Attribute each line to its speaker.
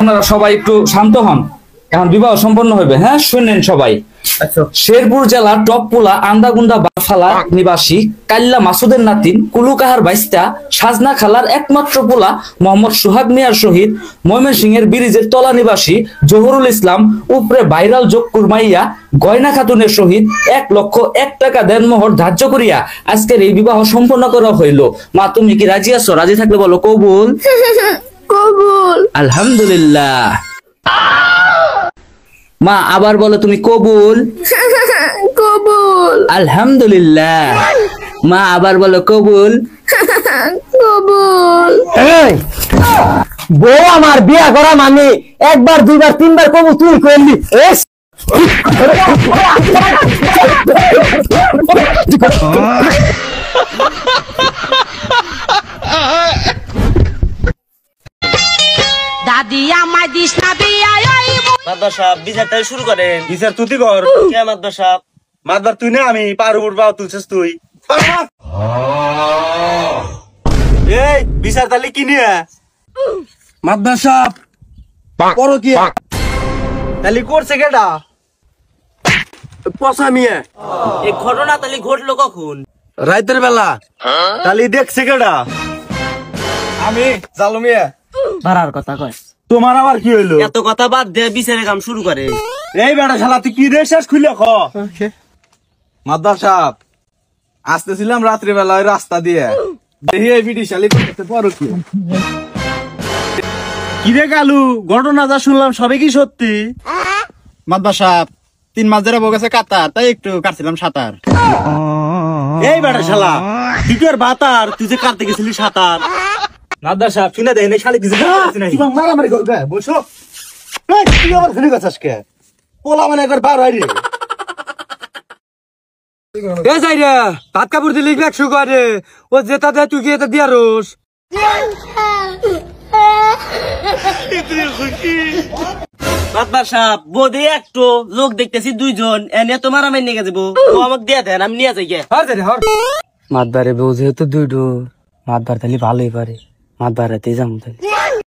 Speaker 1: আপনারা সবাই একটু শান্ত হন, এখন বিবাহ সম্পন্ন হবে। হ্যাঁ শুনেন সবাই। শেরপুর জেলার টপপুলা আন্দাগুন্ডা বাফালা নিবাসী কাল্লা মাসুদের নাতিন কুলুকাহার বাইস্তা সাজনা খালার একমাত্র পোলা মোহাম্মদ সোহাগ মিয়ার সহিত ময়মনসিংহের ব্রিজের তলা নিবাসী জহুরুল ইসলাম উপরে ভাইরাল যোগ কুরমাইয়া গয়না খাতুনের সহিত 1,01,000 টাকা দেনমোহর ধার্য করিয়া আজকের এই বিবাহ সম্পন্ন করা হইল। মা তুমি কি রাজি আছো? রাজি থাকলে বলো কবুল।
Speaker 2: কবুল।
Speaker 1: আলহামদুলিল্লাহ। মা আবার বলো তুমি কবুল।
Speaker 2: কবুল।
Speaker 1: আলহামদুলিল্লাহ। মা আবার বলো কবুল।
Speaker 2: কবুল।
Speaker 3: এই বউ আমার বিয়া করা মানে একবার দুইবার তিনবার কবুল তুই কইলি।
Speaker 4: দাদি আমায় দিস না বিয়া
Speaker 5: মাদবার সাহেব বিচার তাই শুরু করেন। বিচার তুই কর। কে মাদবার সাহেব? মাদবার তুই না আমি পার উপর পাও তুলছিস তুই। এই বিচার তাহলে কি নিয়ে? মাদবার সাহেব পড়ো কি তাহলে করছে কেডা? পচা মিয়া। এই ঘটনা তাহলে ঘটলো কখন? রাতের বেলা। তাহলে দেখছে কেডা? আমি জালু মিয়া।
Speaker 3: বাড়ার কথা কয়।
Speaker 5: তোমার আবার কি হইলো? এত কথা বাদ দে, বিচারের কাম শুরু করে। এই বেটা শালা তুই কি রে শেষ খুলে খ। মাদবার সাহেব আসতেছিলাম রাত্রিবেলা ওই রাস্তা দিয়ে, দেখি এই বিটি শালি করতে পারো কি? কিরে কালু, ঘটনা যা শুনলাম সবে কি সত্যি?
Speaker 6: মাদবার সাহেব 3 মাস ধরে বগেছে কাতার, তাই একটু কাটছিলাম সাঁতার।
Speaker 5: এই বেটা শালা তুই তো আর বাতার, তুই যে কাটতে গেছিলি সাঁতার। মাদবার সাহেব শুনে দেয় না শালি কিছু মারামারি করবে বসো। তুই আমার শুনে গেছিস কে? পোলা মানে একবার বার হয় রে।
Speaker 3: যাই রে ভাত কাপড় দিলি একশো করে ও যেটা দেয় তুই গিয়ে দিয়া রোস।
Speaker 5: মাদবার সাহেব বোধে একটু লোক দেখতেছি 2 জন, এনে তো মারামারি নিয়ে যাবো। ও আমাকে দিয়ে দেন, আমি নিয়ে যাই।
Speaker 3: মাতবারে বউ যেহেতু দুইটো মাতবার তাহলে ভালোই পারে, মাতবার রাতে যাবো তাহলে।